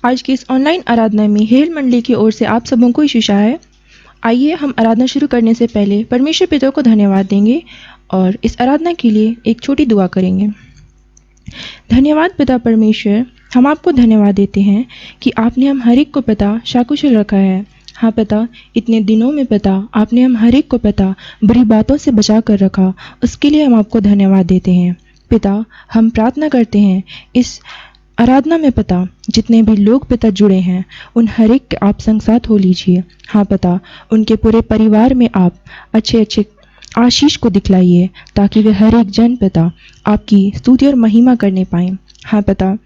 आज की इस ऑनलाइन आराधना में हेल मंडली की ओर से आप सबों को ईशुशा है। आइए हम आराधना शुरू करने से पहले परमेश्वर पिता को धन्यवाद देंगे और इस आराधना के लिए एक छोटी दुआ करेंगे। धन्यवाद पिता परमेश्वर, हम आपको धन्यवाद देते हैं कि आपने हम हर एक को पिता शाकुशल रखा है। हाँ पिता, इतने दिनों में पिता आपने हम हर एक को पिता बुरी बातों से बचा कर रखा, उसके लिए हम आपको धन्यवाद देते हैं। पिता, हम प्रार्थना करते हैं इस आराधना में पिता जितने भी लोग पिता जुड़े हैं उन हर एक के आप संग साथ हो लीजिए। हाँ पिता, उनके पूरे परिवार में आप अच्छे अच्छे आशीष को दिखलाइए ताकि वे हर एक जन पिता आपकी स्तुति और महिमा करने पाएँ। हाँ पिता,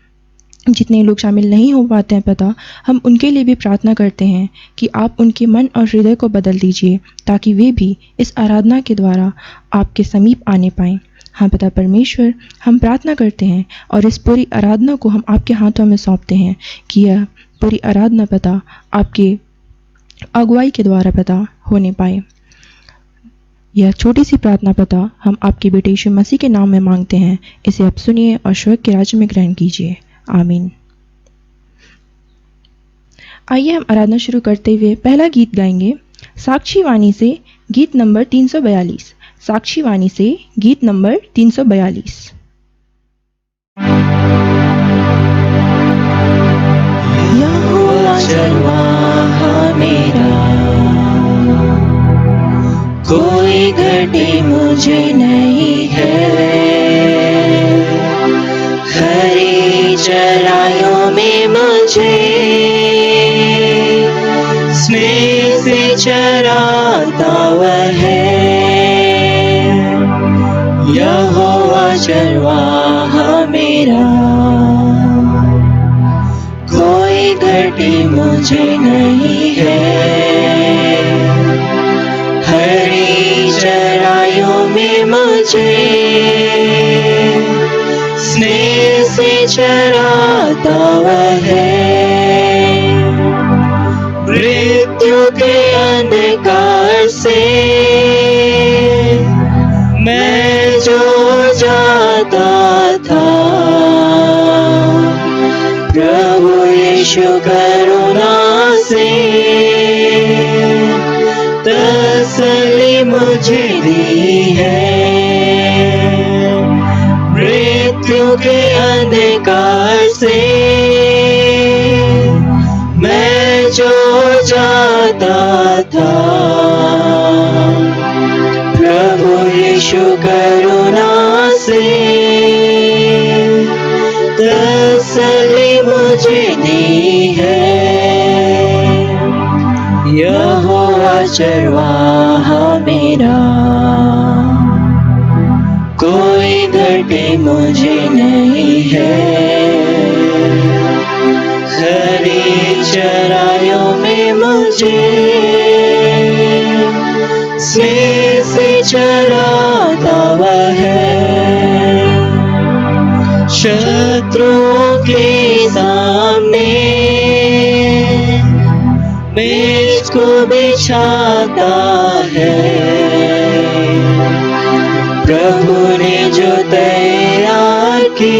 जितने लोग शामिल नहीं हो पाते हैं पिता, हम उनके लिए भी प्रार्थना करते हैं कि आप उनके मन और हृदय को बदल दीजिए ताकि वे भी इस आराधना के द्वारा आपके समीप आने पाएँ। हाँ पिता परमेश्वर, हम प्रार्थना करते हैं और इस पूरी आराधना को हम आपके हाथों में सौंपते हैं कि यह पूरी आराधना पिता आपके अगुवाई के द्वारा पिता होने पाए। यह छोटी सी प्रार्थना पिता हम आपके बेटे यीशु मसीह के नाम में मांगते हैं। इसे आप सुनिए और स्वर्ग के राज्य में ग्रहण कीजिए। आमीन। आइए हम आराधना शुरू करते हुए पहला गीत गाएंगे साक्षी वाणी से, गीत नंबर 342। साक्षी वाणी से गीत नंबर 342। यहोवा चरवाहा मेरा, कोई घटी मुझे नहीं है। हरी चराइयों में मुझे स्नेह से चराता वह है। यहोवा चरवाहा मेरा, कोई घटी मुझे नहीं है। हरी चराइयों में मुझे स्नेह से चराता वह है। मृत्यु के अंधकार से मैं जो जाता था, प्रभु यीशु करुणा से तसल्ली मुझे दी है। मृत्यु के अंधकार से मैं जो जाता था, प्रभु यीशु करुणा से तसल्ली मुझे दी है। यहोवा चरवाहा मेरा, कोई घटी मुझे नहीं है। हरी चराइयों में मुझे स्नेह से चराता वह है। शत्रुओं के सामने मेज को बिछाता है। प्रभु ने जो तैयार की,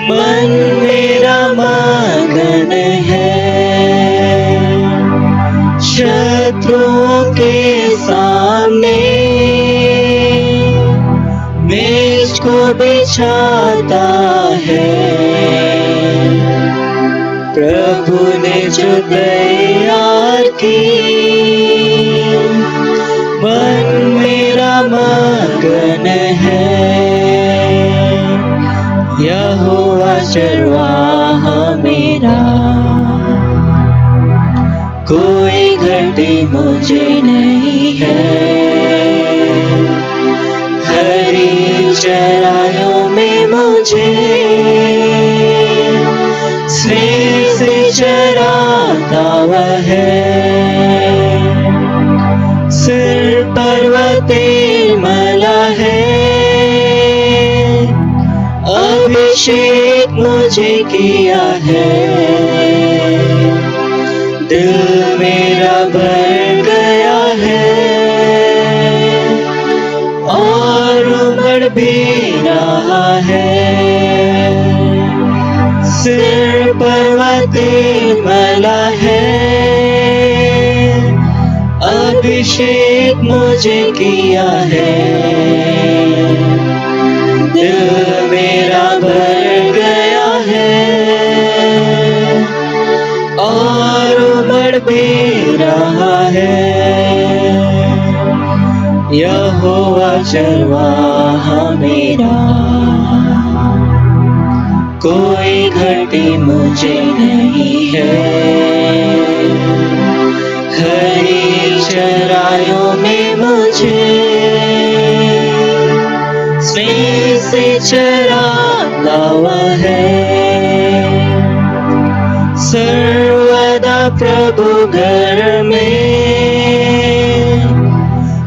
मन मेरा मगन है। शत्रुओं के सामने मेज को बिछाता है। प्रभु ने जो तैयार की, मन मेरा मगन है। यहोवा चरवाहा मेरा, कोई घटी मुझे नहीं है। हरी चराइयों में मुझे स्नेह से चराता वह है। सिर पर्वते मला है, अभिषेक मुझे किया है। दिल मेरा भर गया है और उमड़ भी रहा है। सिर पर्वते मला है, अभिषेक मुझे किया है। दिल मेरा भर गया है और उमड़ भी रहा है। यहोवा चरवाहा मेरा, कोई घटी मुझे नहीं है। हरी चराइयों में मुझे स्नेह से चराता वह है। सर्वदा प्रभु घर में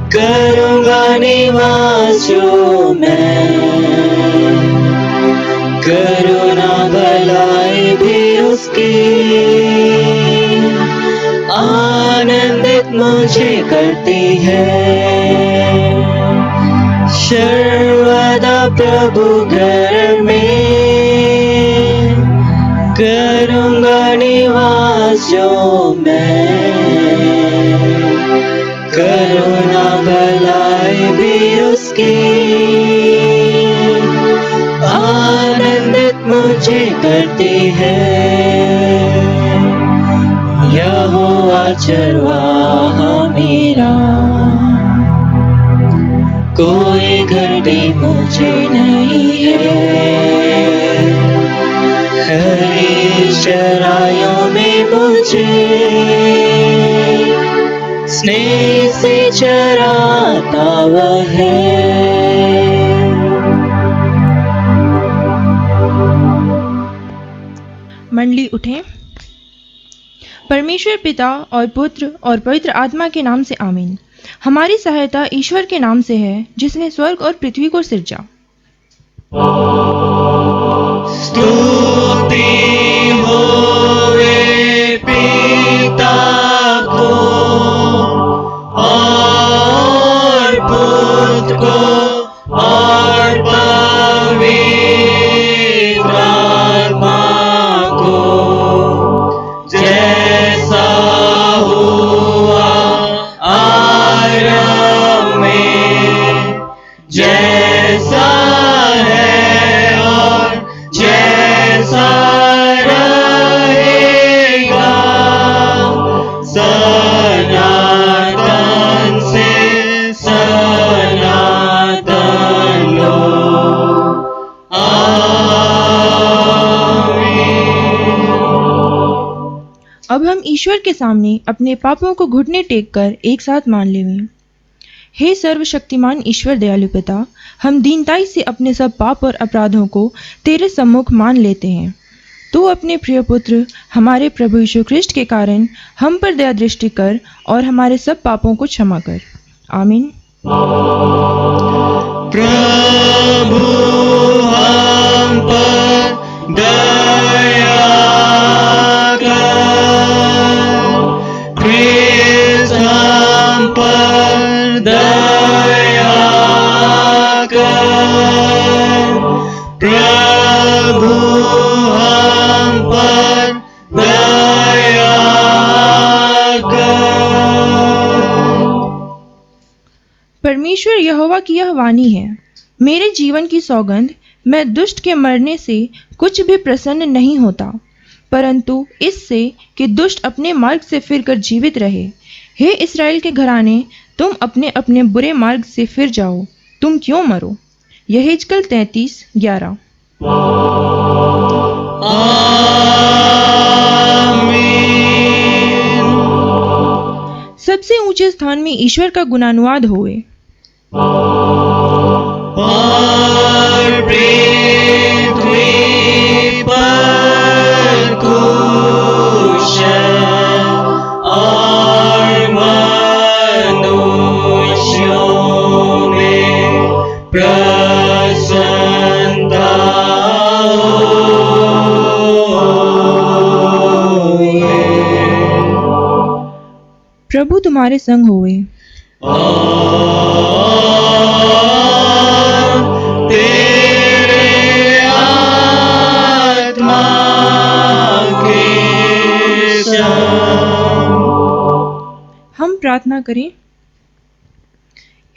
करूँगा निवास जो मैं, करुणा भलाई भी उसकी आनंदित मुझे करती है। सर्वदा प्रभु घर में करूँगा निवास जो मैं, करुणा भलाई भी उसकी आनंदित मुझे करती है। यहोवा चरवाहा मेरा, कोई घटी मुझे नहीं है। हरी चराइयों में मुझे स्नेह से चराता वह है। मंडली उठें। परमेश्वर पिता और पुत्र और पवित्र आत्मा के नाम से आमीन। हमारी सहायता ईश्वर के नाम से है जिसने स्वर्ग और पृथ्वी को सिरजा। स्तुति होवे पिता को और पुत्र को और पवित्र आत्मा को, जैसा हुआ आरंभ में, जैसा है और जैसा रहेगा, सनातन से सनातन लो। अब हम ईश्वर के सामने अपने पापों को घुटने टेक कर एक साथ मान लें। हे सर्वशक्तिमान ईश्वर दयालु पिता, हम दीनताई से अपने सब पाप और अपराधों को तेरे सम्मुख मान लेते हैं। तू अपने प्रिय पुत्र हमारे प्रभु यीशु ख्रिस्ट के कारण हम पर दया दृष्टि कर और हमारे सब पापों को क्षमा कर। आमीन। प्रभु हम पर दया कर, ख्रिस्त हम पर दया कर, प्रभु हम पर दया कर। परमेश्वर यहोवा की यह वाणी है, मेरे जीवन की सौगंध, मैं दुष्ट के मरने से कुछ भी प्रसन्न नहीं होता, परंतु इससे कि दुष्ट अपने मार्ग से फिरकर जीवित रहे। हे इस्राएल के घराने, तुम अपने अपने बुरे मार्ग से फिर जाओ, तुम क्यों मरो। यहेजकल 33:11। आमीन। सबसे ऊंचे स्थान में ईश्वर का गुणानुवाद होए। और पृथ्वी पर कुशल और मनुष्यों में प्रसन्नता होए। प्रभु तुम्हारे संग होए। तेरे आत्मा करें।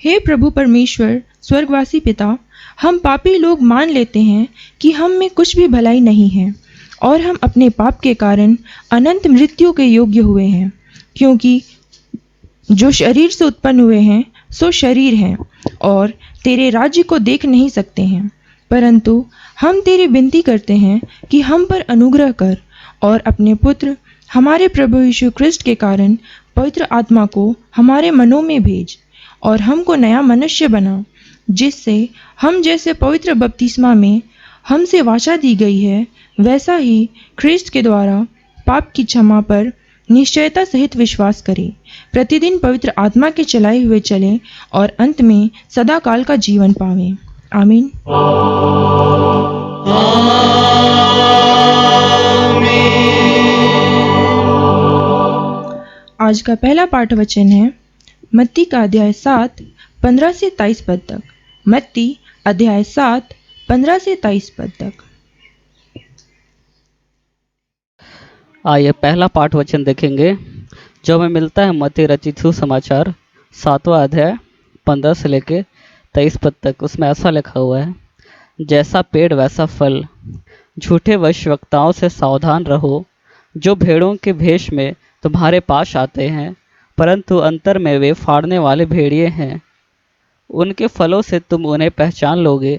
हे प्रभु परमेश्वर स्वर्गवासी पिता, हम पापी लोग मान लेते हैं कि हम में कुछ भी भलाई नहीं है और हम अपने पाप के कारण अनंत मृत्यु के योग्य हुए हैं, क्योंकि जो शरीर से उत्पन्न हुए हैं सो शरीर हैं और तेरे राज्य को देख नहीं सकते हैं। परंतु हम तेरी विनती करते हैं कि हम पर अनुग्रह कर और अपने पुत्र हमारे प्रभु यीशु क्रिस्ट के कारण पवित्र आत्मा को हमारे मनों में भेज और हमको नया मनुष्य बना, जिससे हम जैसे पवित्र बपतिस्मा में हमसे वाचा दी गई है, वैसा ही ख्रिस्त के द्वारा पाप की क्षमा पर निश्चयता सहित विश्वास करें, प्रतिदिन पवित्र आत्मा के चलाए हुए चलें और अंत में सदा काल का जीवन पावें। आमीन। आज का पहला पाठ वचन है मत्ती का अध्याय 7 15 से 23 पद तक। मत्ती अध्याय 7 15 से 23 पद तक। आइए पहला पाठ वचन देखेंगे जो हमें मिलता है मत्ती रचित सुसमाचार 7वां अध्याय 15 से लेके 23 पद तक। उसमें ऐसा लिखा हुआ है, जैसा पेड़ वैसा फल, झूठे भविष्यवक्ताओं से सावधान रहो, जो भेड़ों के भेष में तुम्हारे पास आते हैं, परंतु अंतर में वे फाड़ने वाले भेड़िए हैं। उनके फलों से तुम उन्हें पहचान लोगे।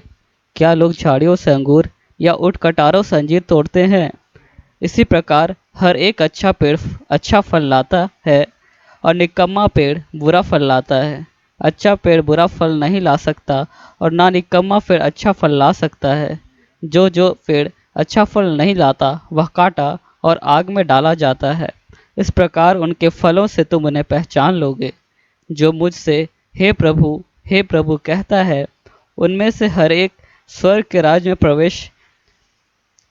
क्या लोग झाड़ियों से अंगूर या ऊँट कटारों से अंजीर तोड़ते हैं? इसी प्रकार हर एक अच्छा पेड़ अच्छा फल लाता है और निकम्मा पेड़ बुरा फल लाता है। अच्छा पेड़ बुरा फल नहीं ला सकता और ना निकम्मा पेड़ अच्छा फल ला सकता है। जो पेड़ अच्छा फल नहीं लाता वह काटा और आग में डाला जाता है। इस प्रकार उनके फलों से तुम उन्हें पहचान लोगे। जो मुझसे हे प्रभु कहता है, उनमें से हर एक स्वर्ग के राज्य में प्रवेश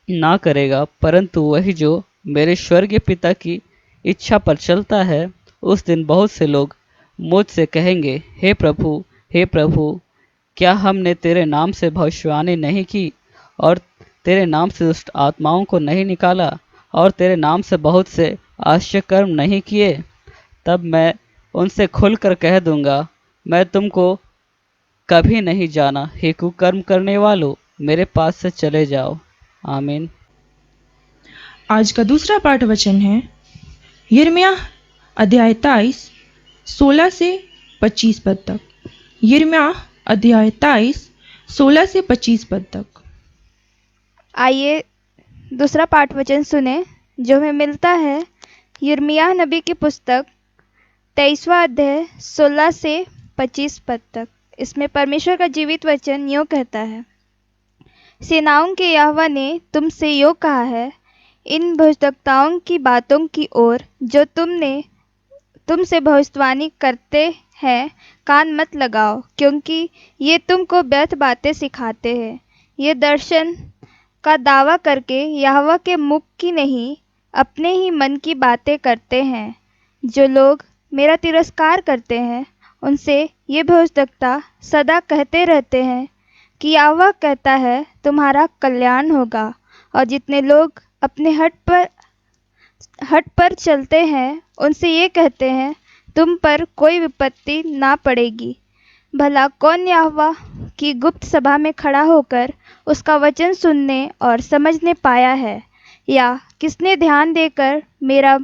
ना करेगा, परंतु वही जो मेरे स्वर्गीय पिता की इच्छा पर चलता है। उस दिन बहुत से लोग मुझसे कहेंगे, हे प्रभु, क्या हमने तेरे नाम से भविष्यवाणी नहीं की और तेरे नाम से दुष्ट आत्माओं को नहीं निकाला और तेरे नाम से बहुत से आश्चर्य कर्म नहीं किए? तब मैं उनसे खुलकर कह दूंगा, मैं तुमको कभी नहीं जाना। हे कुकर्म करने वालों, मेरे पास से चले जाओ। आमीन। आज का दूसरा पाठ वचन है यिर्मयाह अध्याय 23 16 से 25 पद तक। यिर्मयाह अध्याय 23 16 से 25 पद तक। आइए दूसरा पाठ वचन सुने जो हमें मिलता है यिर्मयाह नबी की पुस्तक 23वां अध्याय 16 से 25 पद तक। इसमें परमेश्वर का जीवित वचन यूँ कहता है, सेनाओं के यहोवा ने तुमसे यूँ कहा है, इन भविष्यवक्ताओं की बातों की ओर जो तुमसे भविष्यवाणी करते हैं कान मत लगाओ, क्योंकि ये तुमको व्यर्थ बातें सिखाते हैं। ये दर्शन का दावा करके यहोवा के मुख की नहीं अपने ही मन की बातें करते हैं। जो लोग मेरा तिरस्कार करते हैं उनसे ये भविष्यवक्ता सदा कहते रहते हैं कि यहोवा कहता है तुम्हारा कल्याण होगा। और जितने लोग अपने हट पर चलते हैं उनसे ये कहते हैं तुम पर कोई विपत्ति ना पड़ेगी। भला कौन यहोवा की गुप्त सभा में खड़ा होकर उसका वचन सुनने और समझने पाया है, या किसने ध्यान देकर मेरा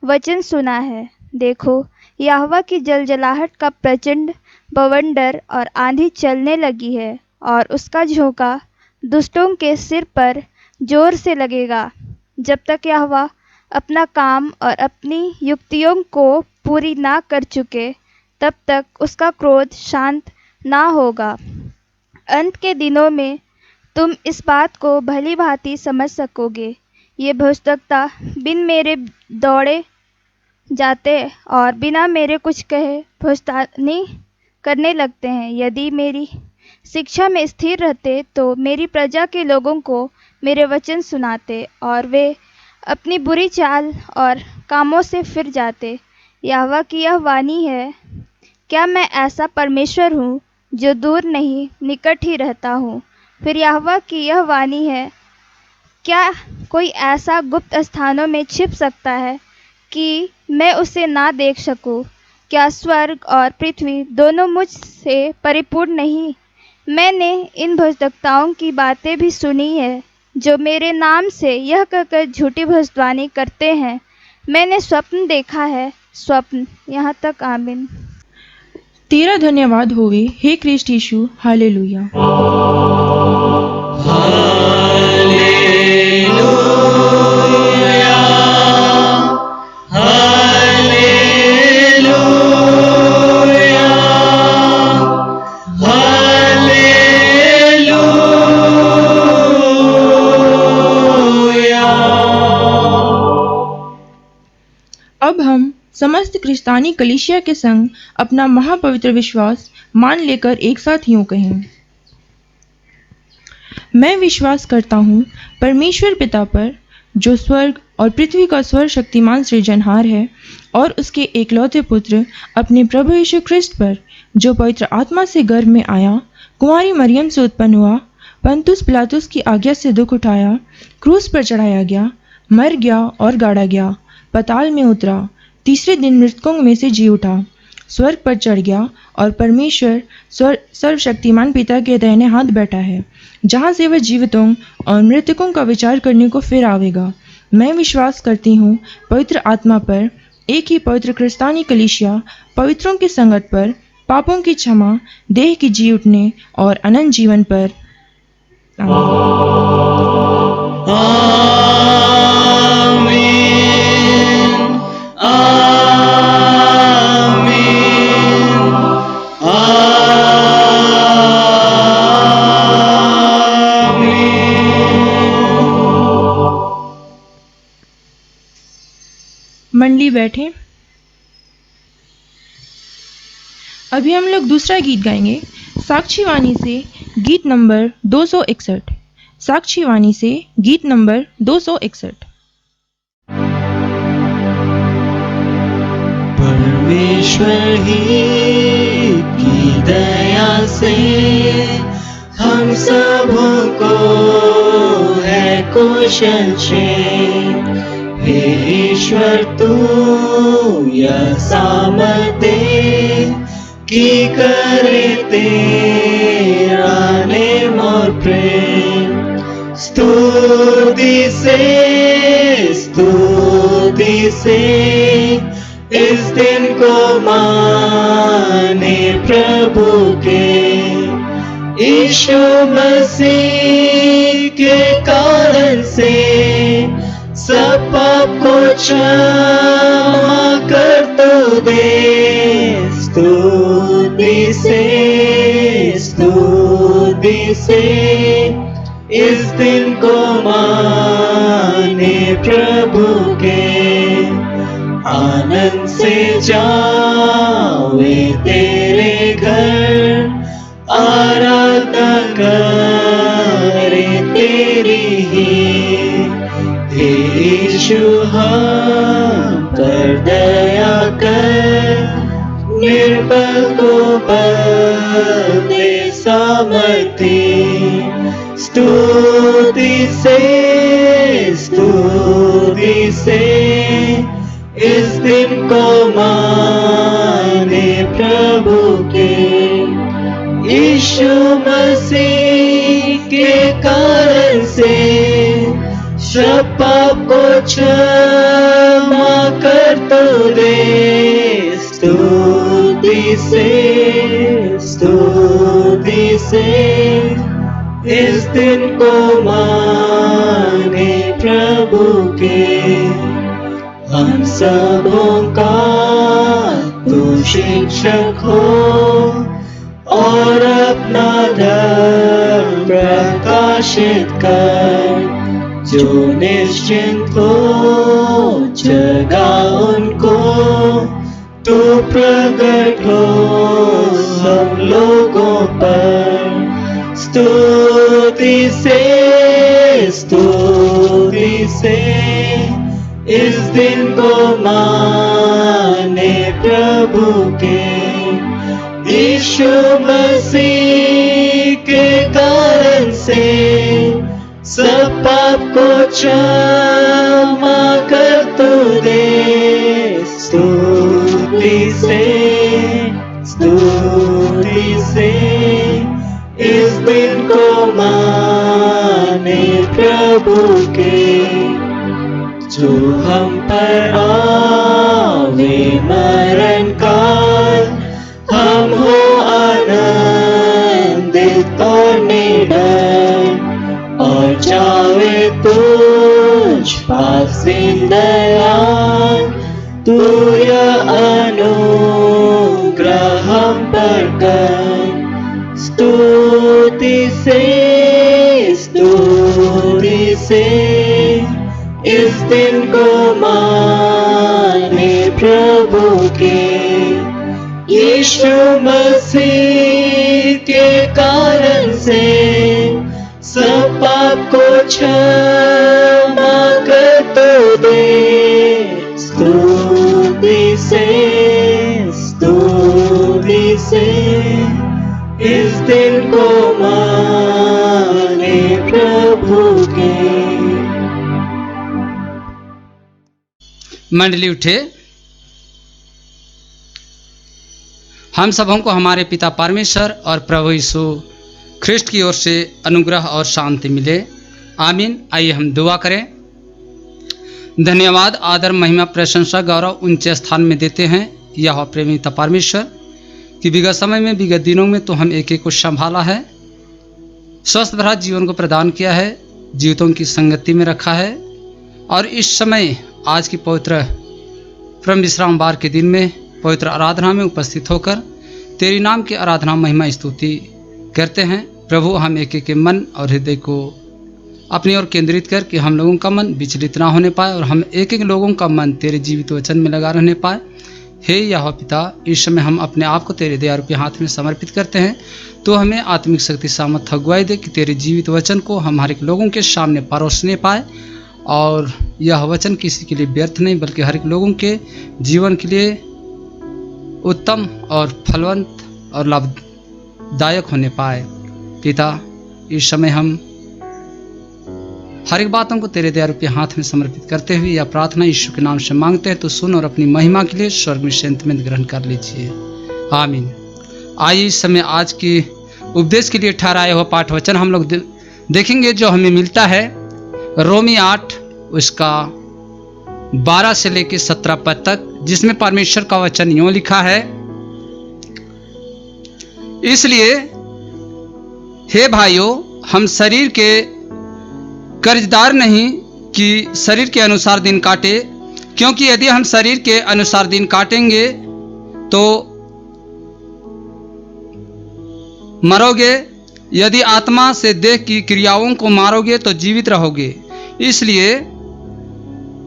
वचन सुना है? देखो, यहोवा की जलजलाहट का प्रचंड बवंडर और आंधी चलने लगी है और उसका झोंका दुष्टों के सिर पर जोर से लगेगा। जब तक यहोवा अपना काम और अपनी युक्तियों को पूरी ना कर चुके, तब तक उसका क्रोध शांत ना होगा। अंत के दिनों में तुम इस बात को भली भांति समझ सकोगे। ये भविष्यवक्ता बिन मेरे दौड़े जाते और बिना मेरे कुछ कहे भविष्यवाणी करने लगते हैं। यदि मेरी शिक्षा में स्थिर रहते तो मेरी प्रजा के लोगों को मेरे वचन सुनाते और वे अपनी बुरी चाल और कामों से फिर जाते। यहोवा की यह वाणी है, क्या मैं ऐसा परमेश्वर हूँ जो दूर नहीं निकट ही रहता हूँ? फिर यहोवा की यह वाणी है, क्या कोई ऐसा गुप्त स्थानों में छिप सकता है कि मैं उसे ना देख सकूं? क्या स्वर्ग और पृथ्वी दोनों मुझ से परिपूर्ण नहीं? मैंने इन भजदक्ताओं की बातें भी सुनी है, जो मेरे नाम से यह कहकर झूठी भविष्यवाणी करते हैं, मैंने स्वप्न देखा है। स्वप्न। यहाँ तक। आमीन। तेरा धन्यवाद होवे हे कृष्ण यीशु। हालेलुया। अब हम समस्त क्रिस्तानी कलीसिया के संग अपना महापवित्र विश्वास मान लेकर एक साथ यूं कहें। मैं विश्वास करता हूँ परमेश्वर पिता पर, जो स्वर्ग और पृथ्वी का सर्वशक्तिमान सृजनहार है, और उसके एकलौते पुत्र अपने प्रभु यीशु ख्रिस्त पर, जो पवित्र आत्मा से गर्भ में आया, कुंवारी मरियम से उत्पन्न हुआ, पंतुस पिलातुस की आज्ञा से दुख उठाया, क्रूस पर चढ़ाया गया, मर गया और गाड़ा गया, पाताल में उतरा, तीसरे दिन मृतकों में से जी उठा, स्वर्ग पर चढ़ गया और परमेश्वर सर्वशक्तिमान पिता के दाहिने हाथ बैठा है, जहाँ से वह जीवितों और मृतकों का विचार करने को फिर आवेगा। मैं विश्वास करती हूँ पवित्र आत्मा पर, एक ही पवित्र क्रिस्तानी कलीसिया, पवित्रों की संगत पर, पापों की क्षमा, देह की जी उठने और अनंत जीवन पर। मंडली बैठे। अभी हम लोग दूसरा गीत गाएंगे, साक्षी वाणी से गीत नंबर 261। साक्षी वाणी से गीत नंबर 261। परमेश्वर ही की दया से हम सबको है कुशल। हे ईश्वर तू यह सामर्थ दे कि करे तेरा नेम और प्रेम। स्तुति से इस दिन को माने प्रभु के। यीशु मसीह के कारण से सब पाप को क्षमा कर तो दे। स्तुति से इस दिन को माने प्रभु के। आनंद से जावे तेरे घर, आराधना करे तेरी ही। हे यीशु हम पर दया कर, निर्बल को बल दे सामर्थी। स्तुति से इस दिन को माने प्रभु के। यीशु मसीह के कारण से सब पाप को क्षमा कर तो दे। स्तुति से इस दिन को माने प्रभु के। हम सबों का तू शिक्षक हो और अपना धर्म प्रकाशित कर। जो निश्चिंत हो जगा उनको, तू प्रकट हो सब लोगों पर। स्तुति से इस दिन को माने प्रभु के। यीशु मसीह के कारण से सब पाप को क्षमा कर तो दे। स्तुति से इस दिन को माने प्रभु के, जो हम पर आवे मरण काल, हम हो आनंदित और निडर, और जावे तुझ पास दयाल, तू यह अनुग्रह हम पर कर। स्तुति से इस दिन को माने प्रभु के, यीशु मसीह के कारण से सब पाप को क्षमा कर तो दे। स्तुति से इस दिन को माने प्रभु के। मंडली उठे। हम सबों को हमारे पिता परमेश्वर और प्रभु यीशु ख्रिस्ट की ओर से अनुग्रह और शांति मिले। आमीन। आइए हम दुआ करें। धन्यवाद, आदर, महिमा, प्रशंसा, गौरव ऊंचे स्थान में देते हैं यह प्रेमी पिता परमेश्वर कि विगत समय में, विगत दिनों में तो हम एक एक को संभाला है, स्वस्थ भरा जीवन को प्रदान किया है, जीवितों की संगति में रखा है, और इस समय आज की पवित्र परम विश्रामवार के दिन में पवित्र आराधना में उपस्थित होकर तेरी नाम की आराधना, महिमा, स्तुति करते हैं। प्रभु, हम एक एक के मन और हृदय को अपनी ओर केंद्रित कर कि हम लोगों का मन विचलित ना होने पाए और हम एक एक लोगों का मन तेरे जीवित वचन में लगा रहने पाए। हे यहोवा पिता, इस समय हम अपने आप को तेरे दया रूपी हाथ में समर्पित करते हैं। तो हमें आत्मिक शक्ति, सामर्थ, अगुवाई दे कि तेरे जीवित वचन को हम हर एक लोगों के सामने परोसने पाए, और यह वचन किसी के लिए व्यर्थ नहीं बल्कि हर एक लोगों के जीवन के लिए उत्तम और फलवंत और लाभदायक होने पाए। पिता, इस समय हम हर एक बातों को तेरे दया रूपी हाथ में समर्पित करते हुए यह प्रार्थना यीशु के नाम से मांगते हैं, तो सुन और अपनी महिमा के लिए स्वर्ग में शांति में ग्रहण कर लीजिए। आमीन। आइए इस समय आज की उपदेश के लिए ठहराया हुआ पाठ वचन हम लोग देखेंगे, जो हमें मिलता है रोमी 8 उसका 12 से लेकर 17 पद तक, जिसमें परमेश्वर का वचन यूं लिखा है। इसलिए हे भाइयों, हम शरीर के कर्जदार नहीं कि शरीर के अनुसार दिन काटे, क्योंकि यदि हम शरीर के अनुसार दिन काटेंगे तो मरोगे, यदि आत्मा से देह की क्रियाओं को मारोगे तो जीवित रहोगे। इसलिए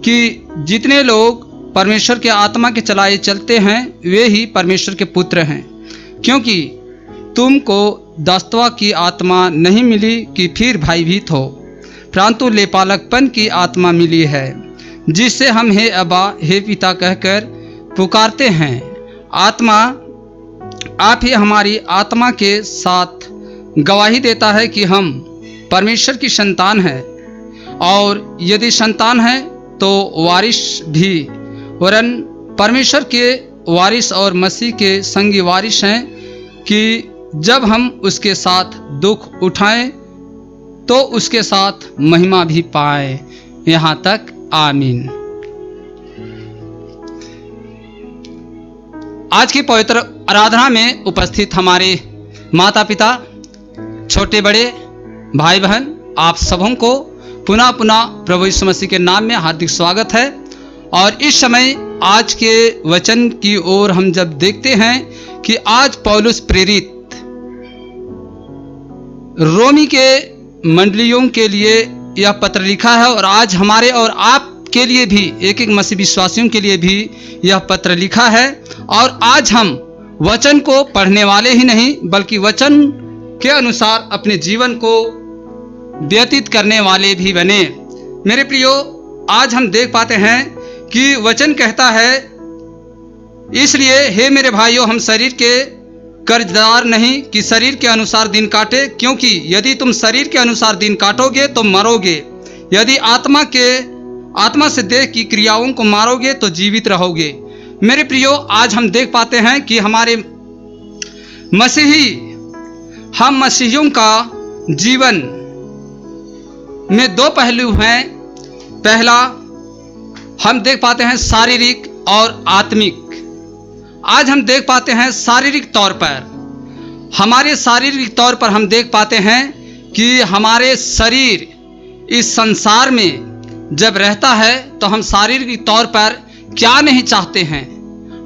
कि जितने लोग परमेश्वर के आत्मा के चलाए चलते हैं वे ही परमेश्वर के पुत्र हैं, क्योंकि तुमको दासत्व की आत्मा नहीं मिली कि फिर भयभीत हो, परंतु लेपालकपन की आत्मा मिली है, जिससे हम हे अब्बा, हे पिता कहकर पुकारते हैं। आत्मा आप ही हमारी आत्मा के साथ गवाही देता है कि हम परमेश्वर की संतान हैं, और यदि संतान है तो वारिस भी, वरन परमेश्वर के वारिस और मसीह के संगी वारिस हैं, कि जब हम उसके साथ दुख उठाएं तो उसके साथ महिमा भी पाएं। यहाँ तक। आमीन। आज की पवित्र आराधना में उपस्थित हमारे माता पिता, छोटे बड़े भाई बहन, आप सबों को पुनः प्रभु यीशु मसीह के नाम में हार्दिक स्वागत है। और इस समय आज के वचन की ओर हम जब देखते हैं कि आज पौलुस प्रेरित रोमी के मंडलियों के लिए यह पत्र लिखा है, और आज हमारे और आप के लिए भी, एक एक मसीह विश्वासियों के लिए भी यह पत्र लिखा है। और आज हम वचन को पढ़ने वाले ही नहीं बल्कि वचन के अनुसार अपने जीवन को व्यतीत करने वाले भी बने। मेरे प्रियो, आज हम देख पाते हैं कि वचन कहता है, इसलिए हे मेरे भाइयों, हम शरीर के कर्जदार नहीं कि शरीर के अनुसार दिन काटे, क्योंकि यदि तुम शरीर के अनुसार दिन काटोगे तो मरोगे, यदि आत्मा से देह की क्रियाओं को मारोगे तो जीवित रहोगे। मेरे प्रियो, आज हम देख पाते हैं कि हमारे मसीही हम मसीहियों का जीवन में दो पहलू हैं। पहला हम देख पाते हैं शारीरिक और आत्मिक। आज हम देख पाते हैं शारीरिक तौर पर, हमारे शारीरिक तौर पर हम देख पाते हैं कि हमारे शरीर इस संसार में जब रहता है तो हम शारीरिक तौर पर क्या नहीं चाहते हैं।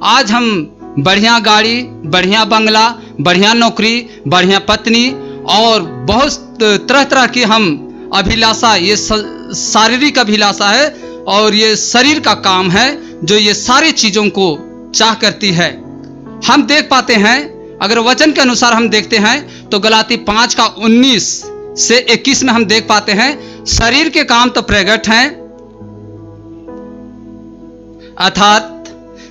आज हम बढ़िया गाड़ी, बढ़िया बंगला, बढ़िया नौकरी, बढ़िया पत्नी और बहुत तरह तरह की हम अभिलाषा, ये शारीरिक अभिलाषा है और ये शरीर का काम है जो ये सारी चीज़ों को चाह करती है। हम देख पाते हैं, अगर वचन के अनुसार हम देखते हैं तो गलाती 5 का 19 से 21 में हम देख पाते हैं, शरीर के काम तो प्रगट हैं, अर्थात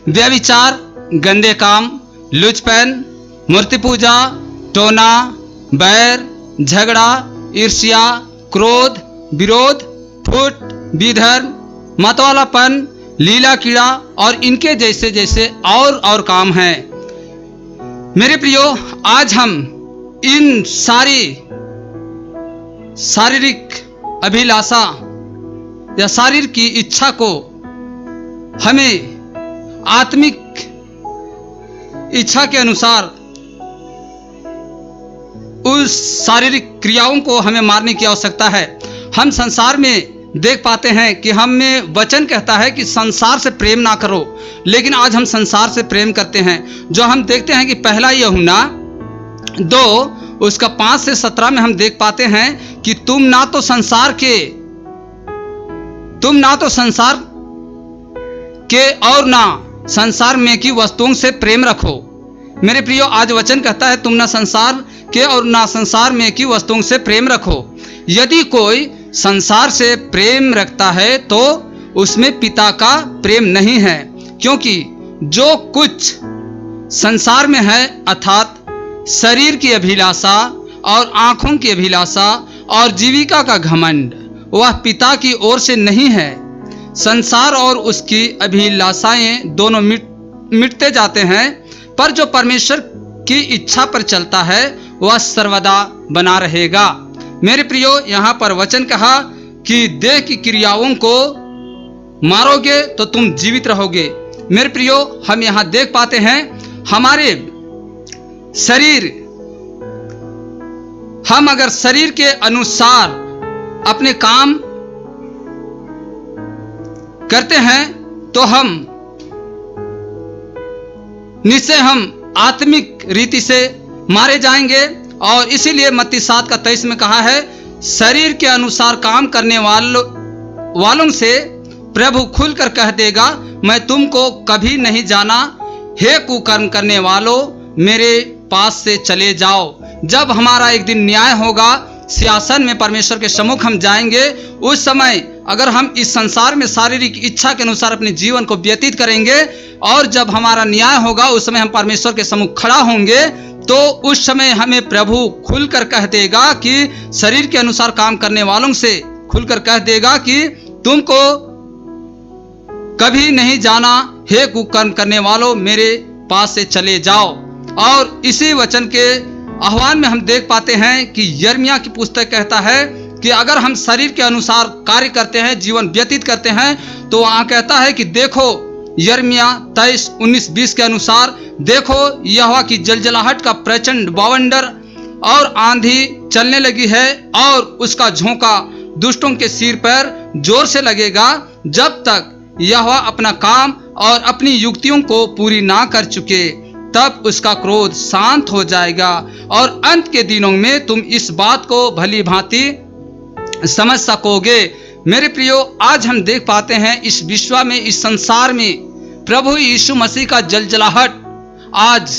व्यभिचार, गंदे काम, लुचपन, मूर्ति पूजा, टोना, बैर, झगड़ा, ईर्ष्या, क्रोध, विरोध, फुट, विधर्म, मतवालापन, लीला कीड़ा और इनके जैसे जैसे और काम हैं। मेरे प्रियो, आज हम इन सारी शारीरिक अभिलाषा या शरीर की इच्छा को हमें आत्मिक इच्छा के अनुसार उस शारीरिक क्रियाओं को हमें मारने की आवश्यकता है। हम संसार में देख पाते हैं कि हमें वचन कहता है कि संसार से प्रेम ना करो, लेकिन आज हम संसार से प्रेम करते हैं। जो हम देखते हैं कि पहला यूहन्ना 2 उसका 5 से 17 में हम देख पाते हैं कि तुम ना तो संसार के और ना संसार में की वस्तुओं से प्रेम रखो। मेरे प्रियो, आज वचन कहता है तुम ना संसार के और ना संसार में की वस्तुओं से प्रेम रखो। यदि कोई संसार से प्रेम रखता है तो उसमें पिता का प्रेम नहीं है, क्योंकि जो कुछ संसार में है अर्थात शरीर की अभिलाषा और आंखों की अभिलाषा और जीविका का घमंड, वह पिता की ओर से नहीं है। संसार और उसकी अभिलाषाएं दोनों मिटते जाते हैं, पर जो परमेश्वर की इच्छा पर चलता है वह सर्वदा बना रहेगा। मेरे प्रियो, यहाँ पर वचन कहा कि देह की क्रियाओं को मारोगे तो तुम जीवित रहोगे। मेरे प्रियो, हम यहाँ देख पाते हैं हमारे शरीर, हम अगर शरीर के अनुसार अपने काम करते हैं तो हम निश्चय हम आत्मिक रीति से मारे जाएंगे। और इसीलिए मत्ती 7 का 23 में कहा है, शरीर के अनुसार काम करने वालों से प्रभु खुलकर कह देगा, मैं तुमको कभी नहीं जाना, हे कुकर्म करने वालों, मेरे पास से चले जाओ। जब हमारा एक दिन न्याय होगा, सिंहासन में परमेश्वर के सम्मुख हम जाएंगे, उस समय अगर हम इस संसार में शारीरिक इच्छा के अनुसार अपने जीवन को व्यतीत करेंगे और जब हमारा न्याय होगा उस समय हम परमेश्वर के सम्मुख खड़ा होंगे, तो उस समय हमें प्रभु खुलकर कह देगा कि शरीर के अनुसार काम करने वालों से खुलकर कह देगा कि तुमको कभी नहीं जाना, हे कुकर्म करने वालों, मेरे पास से चले जाओ। और इसी वचन के आह्वान में हम देख पाते हैं कि यिर्मयाह की पुस्तक कहता है कि अगर हम शरीर के अनुसार कार्य करते हैं, जीवन व्यतीत करते हैं, तो वहां कहता है कि देखो, यिर्मयाह 23, 19, 20 के अनुसार, देखो यहोवा की जलजलाहट का प्रचंड बवंडर और आंधी चलने लगी है और उसका झोंका दुष्टों के सिर पर जोर से लगेगा, जब तक यहोवा अपना काम और अपनी युक्तियों को पूरी ना कर चुके, तब उसका क्रोध शांत हो जाएगा और अंत के दिनों में तुम इस बात को भली भांति समझ सकोगे। मेरे प्रियो, आज हम देख पाते हैं इस विश्व में, इस संसार में प्रभु यीशु मसीह का जलजलाहट आज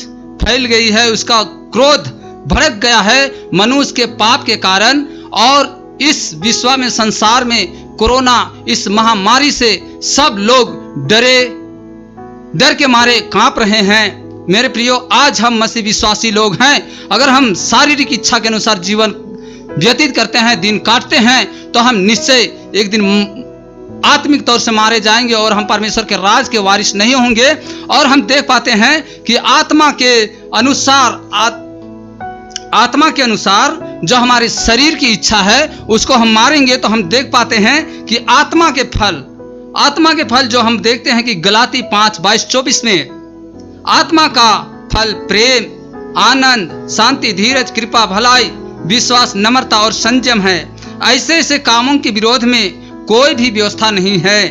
फैल गई है, उसका क्रोध भड़क गया है मनुष्य के पाप के कारण। और इस विश्व में, संसार में कोरोना, इस महामारी से सब लोग डर के मारे कांप रहे हैं। मेरे प्रियो, आज हम मसीह विश्वासी लोग हैं, अगर हम शारीरिक इच्छा के अनुसार जीवन व्यतीत करते हैं, दिन काटते हैं, तो हम निश्चय एक दिन आत्मिक तौर से मारे जाएंगे और हम परमेश्वर के राज के वारिस नहीं होंगे। और हम देख पाते हैं कि आत्मा के अनुसार आत्मा के अनुसार जो हमारे शरीर की इच्छा है उसको हम मारेंगे तो हम देख पाते हैं कि आत्मा के फल जो हम देखते हैं कि गलाती 5:22-24 में आत्मा का फल प्रेम, आनंद, शांति, धीरज, कृपा, भलाई, विश्वास, नम्रता और संयम है। ऐसे कामों के विरोध में कोई भी व्यवस्था नहीं है।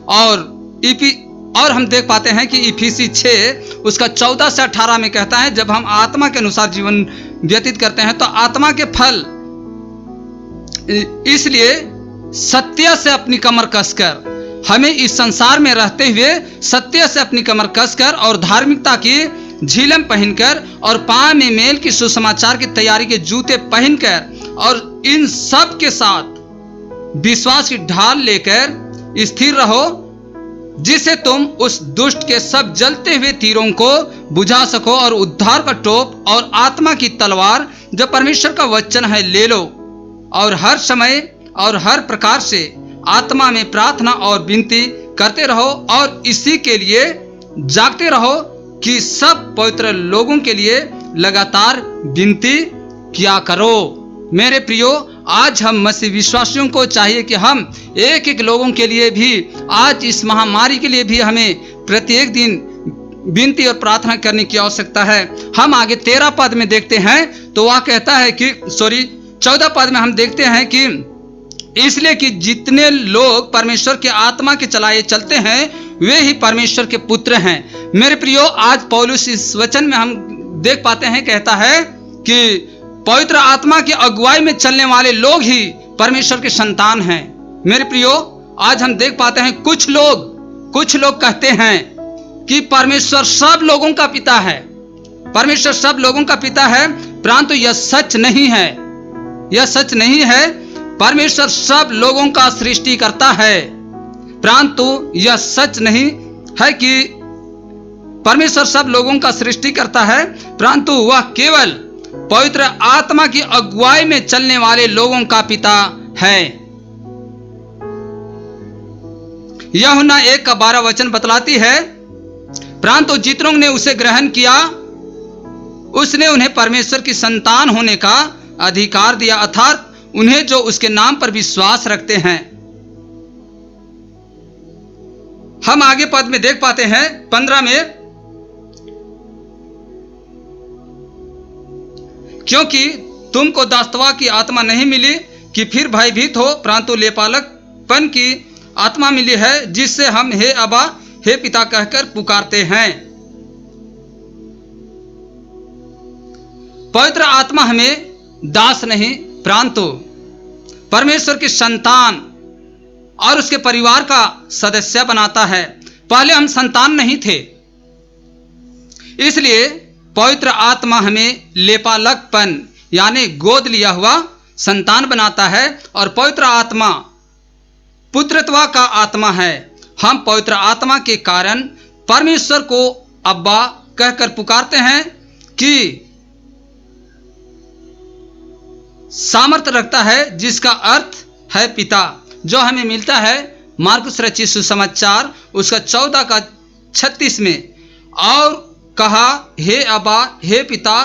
और हम देख पाते हैं कि इफिसी 6 उसका 14 से 18 में कहता है, जब हम आत्मा के अनुसार जीवन व्यतीत करते हैं तो आत्मा के फल, इसलिए सत्य से अपनी कमर कसकर, हमें इस संसार में रहते हुए सत्य से अपनी कमर कसकर और धार्मिकता की झिलम पहनकर और पांव में मेल की सुसमाचार की तैयारी के जूते पहनकर और इन सब के साथ विश्वास की ढाल लेकर स्थिर रहो, जिससे तुम उस दुष्ट के सब जलते हुए तीरों को बुझा सको और उद्धार का टोप और आत्मा की तलवार जो परमेश्वर का वचन है ले लो, और हर समय और हर प्रकार से आत्मा में प्रार्थना और विनती करते रहो और इसी के लिए जागते रहो कि सब पवित्र लोगों के लिए लगातार विनती किया करो। मेरे प्रियो, आज हम मसीह विश्वासियों को चाहिए कि हम एक एक लोगों के लिए भी, आज इस महामारी के लिए भी हमें प्रत्येक दिन विनती और प्रार्थना करने की आवश्यकता है। हम आगे 13 पद में देखते हैं तो वह कहता है कि 14 पद में हम देखते हैं कि इसलिए कि जितने लोग परमेश्वर के आत्मा के चलाए चलते हैं वे ही परमेश्वर के पुत्र हैं। मेरे प्रियो, आज पौलुस इस वचन में हम देख पाते हैं, कहता है कि पवित्र आत्मा की अगुवाई में चलने वाले लोग ही परमेश्वर के संतान हैं। मेरे प्रियो, आज हम देख पाते हैं कुछ लोग कहते हैं कि परमेश्वर सब लोगों का पिता है, परमेश्वर सब लोगों का पिता है, परंतु यह सच नहीं है। यह सच नहीं है। परमेश्वर सब लोगों का सृष्टि करता है, परंतु यह सच नहीं है कि परमेश्वर सब लोगों का सृष्टि करता है, परंतु वह केवल पवित्र आत्मा की अगुवाई में चलने वाले लोगों का पिता है। यूहन्ना 1:12 वचन बतलाती है, परंतु जितनों ने उसे ग्रहण किया उसने उन्हें परमेश्वर की संतान होने का अधिकार दिया, अर्थात उन्हें जो उसके नाम पर विश्वास रखते हैं। हम आगे पद में देख पाते हैं 15 में, क्योंकि तुमको दासत्व की आत्मा नहीं मिली कि फिर भयभीत हो, परंतु लेपालकपन की आत्मा मिली है, जिससे हम हे अब्बा, हे पिता कहकर पुकारते हैं। पवित्र आत्मा हमें दास नहीं परंतु परमेश्वर के संतान और उसके परिवार का सदस्य बनाता है। पहले हम संतान नहीं थे, इसलिए पवित्र आत्मा हमें लेपालकपन यानी गोद लिया हुआ संतान बनाता है, और पवित्र आत्मा पुत्रत्व का आत्मा है। हम पवित्र आत्मा के कारण परमेश्वर को अब्बा कहकर पुकारते हैं, कि सामर्थ्य रखता है, जिसका अर्थ है पिता, जो हमें मिलता है मार्कुस रचित सुसमाचार उसका 14:36 में। और कहा, हे अब्बा, हे पिता,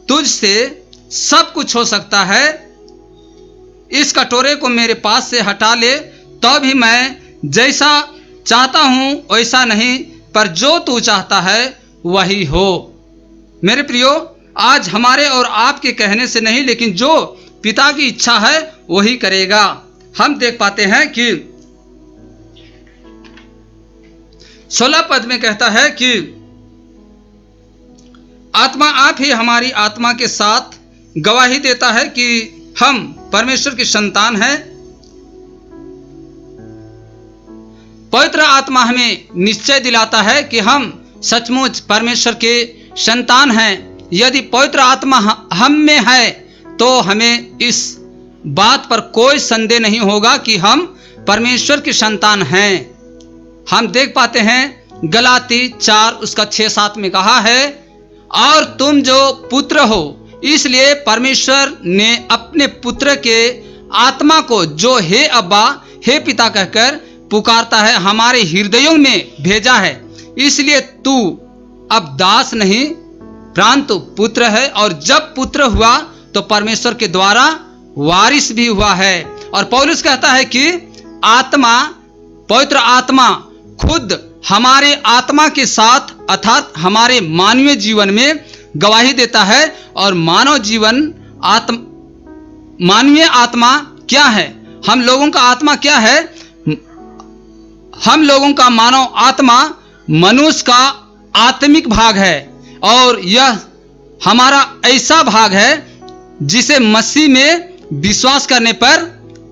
तुझसे सब कुछ हो सकता है, इस कटोरे को मेरे पास से हटा ले, तो भी मैं जैसा चाहता हूं वैसा नहीं, पर जो तू चाहता है वही हो। मेरे प्रियो, आज हमारे और आपके कहने से नहीं, लेकिन जो पिता की इच्छा है वही करेगा। हम देख पाते हैं कि 16 पद में कहता है कि आत्मा आप ही हमारी आत्मा के साथ गवाही देता है कि हम परमेश्वर की संतान हैं। पवित्र आत्मा हमें निश्चय दिलाता है कि हम सचमुच परमेश्वर के संतान हैं। यदि पवित्र आत्मा हम में है तो हमें इस बात पर कोई संदेह नहीं होगा कि हम परमेश्वर के संतान हैं। हम देख पाते हैं गलाती 4 उसका 6-7 में कहा है, और तुम जो पुत्र हो, इसलिए परमेश्वर ने अपने पुत्र के आत्मा को, जो हे अब्बा, हे पिता कहकर पुकारता है, हमारे हृदयों में भेजा है। इसलिए तू अब दास नहीं परंतु पुत्र है, और जब पुत्र हुआ तो परमेश्वर के द्वारा वारिस भी हुआ है। और पौलुस कहता है कि आत्मा, पवित्र आत्मा खुद हमारे आत्मा के साथ अर्थात हमारे मानवीय जीवन में गवाही देता है। और मानवीय आत्मा क्या है, हम लोगों का आत्मा क्या है? हम लोगों का मानव आत्मा मनुष्य का आत्मिक भाग है, और यह हमारा ऐसा भाग है जिसे मसीह में विश्वास करने पर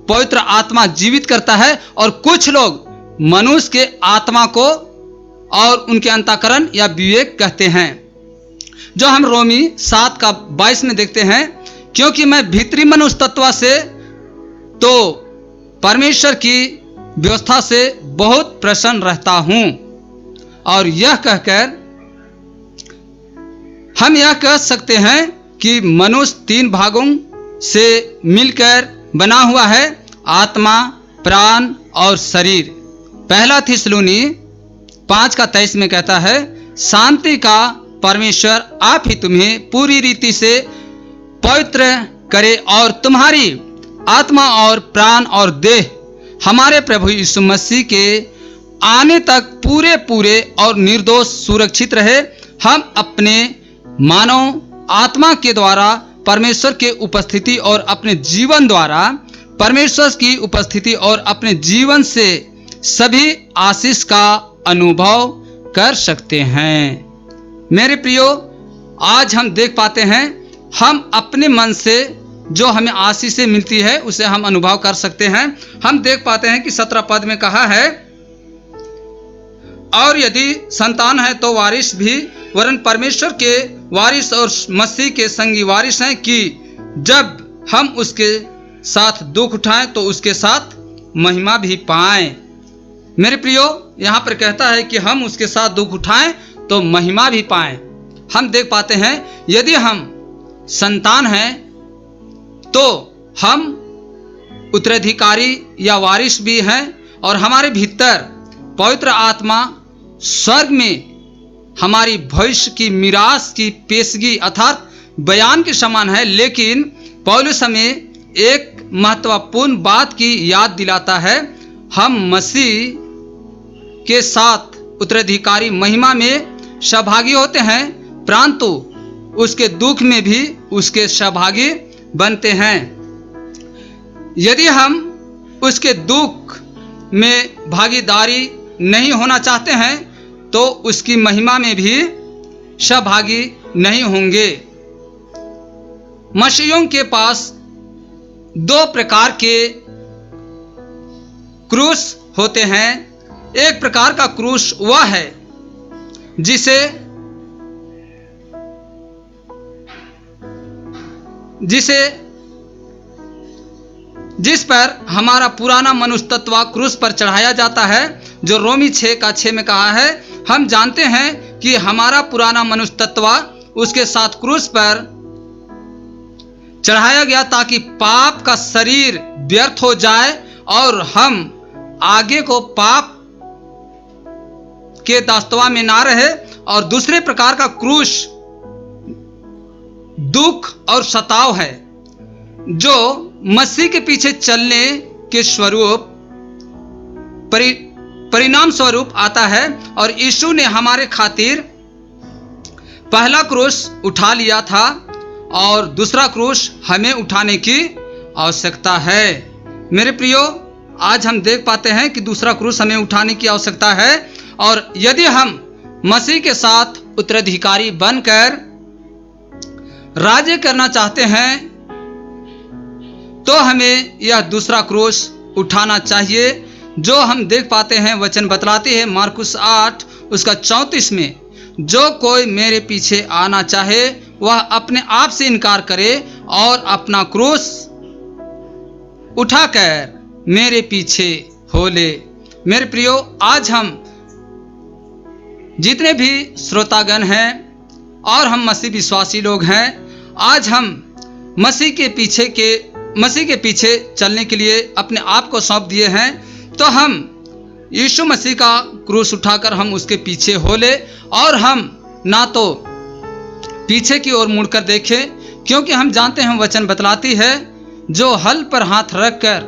पवित्र आत्मा जीवित करता है। और कुछ लोग मनुष्य के आत्मा को और उनके अंतःकरण या विवेक कहते हैं, जो हम रोमी 7:22 में देखते हैं, क्योंकि मैं भीतरी मनुष्य तत्व से तो परमेश्वर की व्यवस्था से बहुत प्रसन्न रहता हूं। और यह कहकर हम यह कह सकते हैं कि मनुष्य 3 भागों से मिलकर बना हुआ है, आत्मा, प्राण और शरीर। 1 थिस्सलुनी 5:23 में कहता है, शांति का परमेश्वर आप ही तुम्हें पूरी रीति से पवित्र करे और तुम्हारी आत्मा और प्राण और देह हमारे प्रभु यीशु मसीह के आने तक पूरे पूरे और निर्दोष सुरक्षित रहे। हम अपने मानव आत्मा के द्वारा परमेश्वर के उपस्थिति और अपने जीवन द्वारा परमेश्वर की उपस्थिति और अपने जीवन से सभी आशीष का अनुभव कर सकते हैं। मेरे प्रियो, आज हम देख पाते हैं, हम अपने मन से जो हमें आशीष मिलती है उसे हम अनुभव कर सकते हैं। हम देख पाते हैं कि 17 पद में कहा है, और यदि संतान है तो वारिस भी, वरन परमेश्वर के वारिस और मसीह के संगी वारिस हैं, कि जब हम उसके साथ दुख उठाएं तो उसके साथ महिमा भी पाएं। मेरे प्रियो, यहाँ पर कहता है कि हम उसके साथ दुख उठाएं तो महिमा भी पाएं। हम देख पाते हैं, यदि हम संतान हैं तो हम उत्तराधिकारी या वारिस भी हैं, और हमारे भीतर पवित्र आत्मा स्वर्ग में हमारी भविष्य की मिरास की पेशगी अर्थात बयान के समान है। लेकिन पौलुस हमें एक महत्वपूर्ण बात की याद दिलाता है, हम मसीह के साथ उत्तराधिकारी महिमा में सहभागी होते हैं, परंतु उसके दुख में भी उसके सहभागी बनते हैं। यदि हम उसके दुख में भागीदारी नहीं होना चाहते हैं तो उसकी महिमा में भी सहभागी नहीं होंगे। मसीहियों के पास 2 प्रकार के क्रूस होते हैं। एक प्रकार का क्रूस वह है जिस पर हमारा पुराना मनुष्य तत्व क्रूस पर चढ़ाया जाता है, जो रोमी 6:6 में कहा है। हम जानते हैं कि हमारा पुराना मनुष्य तत्व उसके साथ क्रूस पर चढ़ाया गया ताकि पाप का शरीर व्यर्थ हो जाए और हम आगे को पाप के दास्तवा में ना रहे। और दूसरे प्रकार का क्रूस दुख और सताव है, जो मसीह के पीछे चलने के स्वरूप परिणाम स्वरूप आता है। और यीशु ने हमारे खातिर पहला क्रूस उठा लिया था और दूसरा क्रूस हमें उठाने की आवश्यकता है। मेरे प्रियो, आज हम देख पाते हैं कि दूसरा क्रूस हमें उठाने की आवश्यकता है। और यदि हम मसीह के साथ उत्तराधिकारी बनकर राज्य करना चाहते हैं तो हमें यह दूसरा क्रूस उठाना चाहिए, जो हम देख पाते हैं वचन बतलाते हैं मार्कुस 8:34 में, जो कोई मेरे पीछे आना चाहे वह अपने आप से इनकार करे और अपना क्रूस उठाकर मेरे पीछे हो ले। मेरे प्रियो, आज हम जितने भी श्रोतागण हैं और हम मसीह विश्वासी लोग हैं, आज हम मसीह के पीछे चलने के लिए अपने आप को सौंप दिए हैं। तो हम यीशु मसीह का क्रूस उठाकर हम उसके पीछे हो ले, और हम ना तो पीछे की ओर मुड़कर देखें, क्योंकि हम जानते हैं वचन बतलाती है जो हल पर हाथ रखकर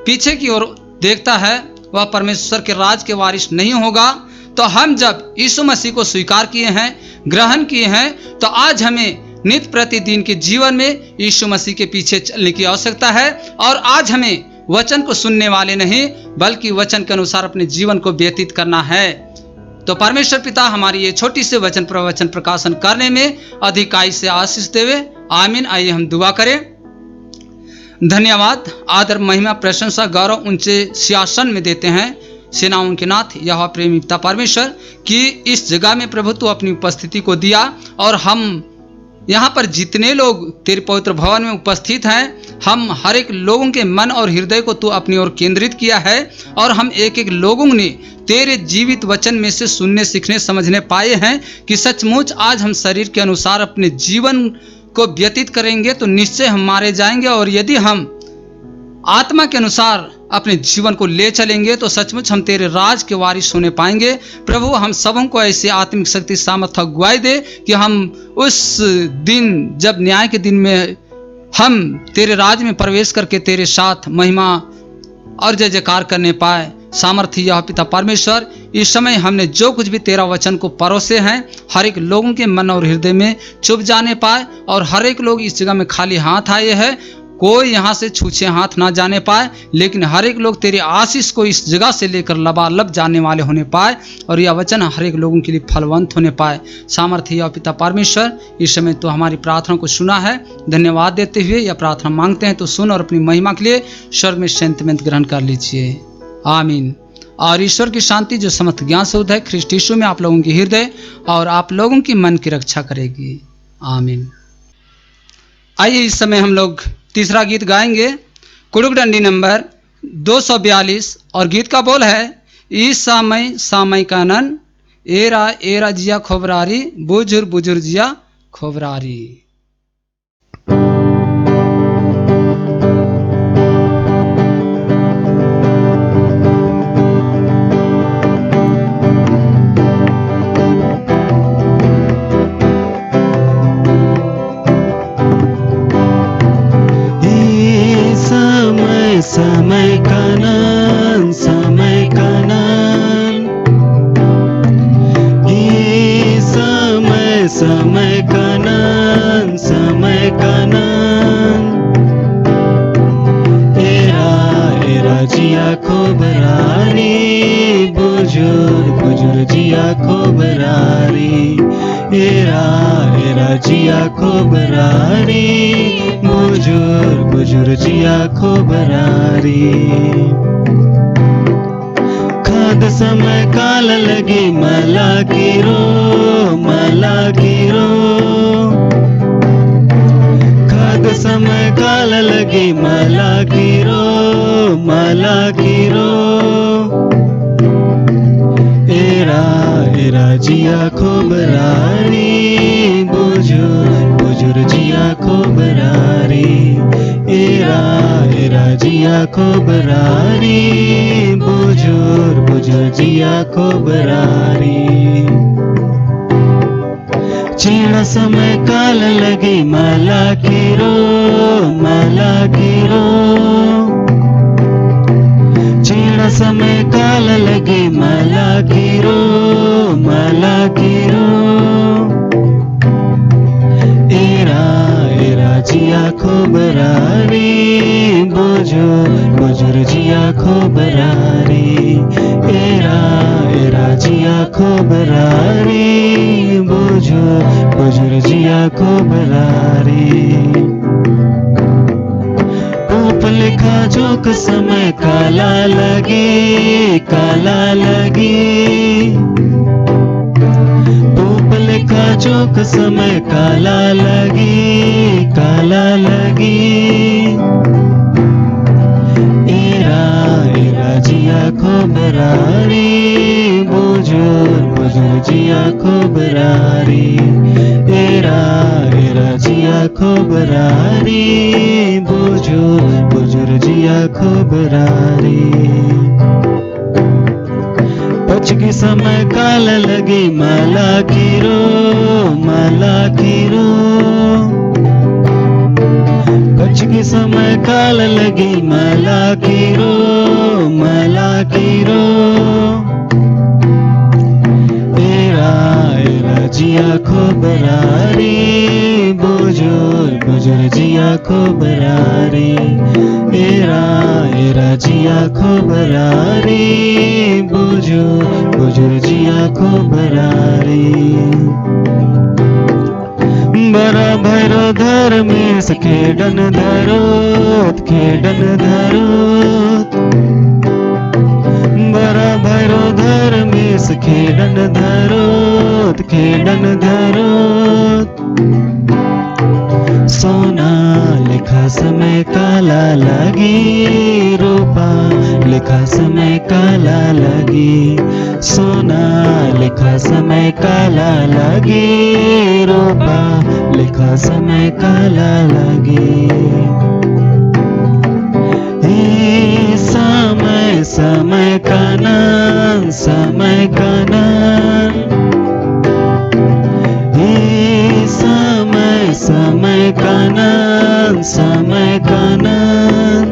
पीछे की ओर देखता है वह परमेश्वर के राज के वारिस नहीं होगा। तो हम जब यीशु मसीह को स्वीकार किए हैं, ग्रहण किए हैं, तो आज हमें नित्य प्रतिदिन के जीवन में यीशु मसीह के पीछे चलने की आवश्यकता है। और आज हमें वचन को सुनने वाले नहीं बल्कि वचन के अनुसार अपने जीवन को व्यतीत करना है। तो परमेश्वर पिता हमारी ये छोटी सी वचन प्रवचन प्रकाशन करने में अधिकाई से आशीष देवे। आमीन। आइए हम दुआ करें। धन्यवाद, आदर, महिमा, प्रशंसा, गौरव ऊंचे सिंहासन में देते हैं सेनाओं के नाथ यहोवा प्रेमी पिता परमेश्वर कि इस जगह में प्रभु तू अपनी उपस्थिति को दिया और हम यहाँ पर जितने लोग तेरे पवित्र भवन में उपस्थित हैं, हम हर एक लोगों के मन और हृदय को तू अपनी ओर केंद्रित किया है और हम एक एक लोगों ने तेरे जीवित वचन में से सुनने, सीखने, समझने पाए हैं कि सचमुच आज हम शरीर के अनुसार अपने जीवन को व्यतीत करेंगे तो निश्चय हम मारे जाएंगे, और यदि हम आत्मा के अनुसार अपने जीवन को ले चलेंगे तो सचमुच हम तेरे राज के वारिस होने पाएंगे। प्रभु हम सबों को ऐसी आत्मिक शक्ति, सामर्थ्य, अगुवाई दे कि हम उस दिन जब न्याय के दिन में हम तेरे राज में प्रवेश करके तेरे साथ महिमा और जय जयकार करने पाए। सामर्थ्य यह पिता परमेश्वर, इस समय हमने जो कुछ भी तेरा वचन को परोसे हैं हर एक लोगों के मन और हृदय में चुभ जाने पाए, और हर एक लोग इस जगह में खाली हाथ आए हैं, कोई यहाँ से छूछे हाथ ना जाने पाए, लेकिन हर एक लोग तेरे आशीष को इस जगह से लेकर लबालब जाने वाले होने पाए और यह वचन हर एक लोगों के लिए फलवंत होने पाए। सामर्थ्य यह पिता परमेश्वर, इस समय तो हमारी प्रार्थना को सुना है। धन्यवाद देते हुए यह प्रार्थना मांगते हैं तो सुन और अपनी महिमा के लिए स्वर्ग में सेंतमेंत ग्रहण कर लीजिए। आमीन। और ईश्वर की शांति जो समस्त ज्ञान से उदय ख्रिस्ट यीशु में आप लोगों की हृदय और आप लोगों की मन की रक्षा करेगी। आमीन। आइए इस समय हम लोग तीसरा गीत गाएंगे, कुड़ुक डंडी नंबर 242, और गीत का बोल है इस समय सामय कानन एरा एरा जिया खोबरारी बुजुर बुजुर जिया खोबरारी। समय कानन, समय कानन, ये समय समय कानन, समय कानन, एरा एरा जिया खोबरारी बुजुर बुजुर जिया खोबरारी, एरा एरा जिया खोबरारी बुजुर बुजुर जिया खोबरारी। खाद समय काल लगी मला गिरो, मला गिरो, खाद समय काल लगी मला गिरो, मला गिरो, एरा एरा जिया खोबरारी बुजुर बुजुर जिया खोबरारी, एरा एरा जिया खोबरारी बुजुर बुजुर जिया खोबरारी। चीण समय काल लगी मला गिरो, मला गिरो, चीण समय काल लगी मला गिरो, मला गिरो, एरा एरा जिया खोबरारी बुजुर बुजुर जिया खोबरारी, एरा एरा जिया खोबरारी बुजुर बुजुर जिया खोबरारी। ऊप लिखा जोक समय काला लगे, काला लगे, ऊप लिखा जोक समय काला लगे, काला लगे, एरा एरा जिया खोबरारी बुजुर बुजुर जिया खोबरारी, एरा एरा जिया खोबरारी बुजुर बुजुर जिया खोबरारी। पचकी समय काल लगी मला गिरो, मला गिरो, चिकी समय काल लगी मला कीरो एरा एरा जिया खोबरारी बुजुर जिया खोबरारी एरा एरा जिया खोबरारी बुजुर जिया खोबरारी बरा भैरो धर्मेश खेडन धरोत बरा भैरो धर्मेश खेडन धरोत सोना लिखा समय काला लगी रूपा लिखा समय काला लगी सोना लिखा समय काला लगी रूपा लिखा समय काला लगी समय कानन समय कानन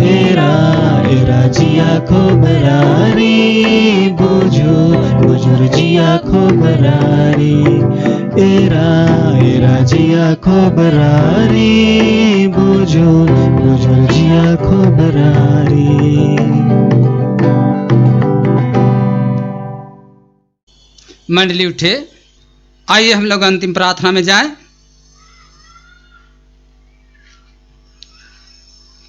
एरा जिया खोबरारी बुजुर जिया खोबरारी एरा जिया खोबरारी बुजुर जिया खोबरारी। मंडली उठे, आइए हम लोग अंतिम प्रार्थना में जाएं।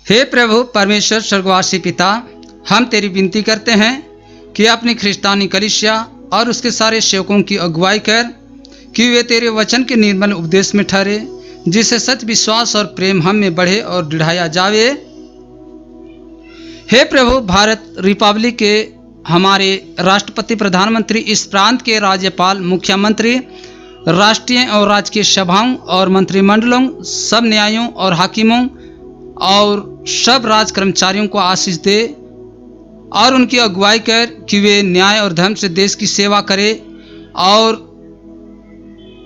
हे प्रभु परमेश्वर स्वर्गवासी पिता, हम तेरी विनती करते हैं कि अपनी ख्रिस्तानी कलीसिया और उसके सारे सेवकों की अगुवाई कर कि वे तेरे वचन के निर्मल उपदेश में ठहरे, जिससे सच विश्वास और प्रेम हम में बढ़े और दृढ़ाया जावे। हे प्रभु, भारत रिपब्लिक के हमारे राष्ट्रपति, प्रधानमंत्री, इस प्रांत के राज्यपाल, मुख्यमंत्री, राष्ट्रीय और राजकीय सभाओं और मंत्रिमंडलों, सब न्यायों और हाकिमों और सब राज कर्मचारियों को आशीष दे और उनकी अगुवाई कर कि वे न्याय और धर्म से देश की सेवा करें और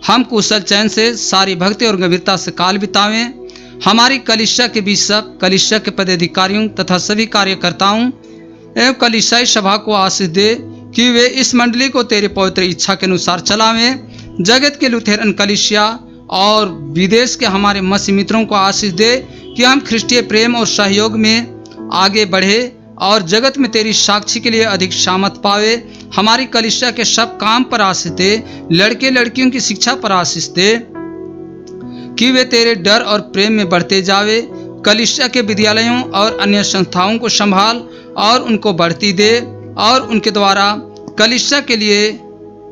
हम कुशल चयन से सारी भक्ति और गंभीरता से काल बितावें। हमारी कलीसिया के बिशप, कलीसिया के पदाधिकारियों तथा सभी कार्यकर्ताओं एवं कलीसियाई सभा को आशीष दे कि वे इस मंडली को तेरे पवित्र इच्छा के अनुसार चलावें। जगत के लुथेरन कलीसिया और विदेश के हमारे मसीह मित्रों को आशीष दे कि हम ख्रिस्टीय प्रेम और सहयोग में आगे बढ़े और जगत में तेरी साक्षी के लिए अधिक सामर्थ पावे। हमारी कलीसिया के सब काम पर आशीष दे, लड़के लड़कियों की शिक्षा पर आशीष दे कि वे तेरे डर और प्रेम में बढ़ते जावे। कलीसिया के विद्यालयों और अन्य संस्थाओं को संभाल और उनको बढ़ती दे और उनके द्वारा कलीसिया के लिए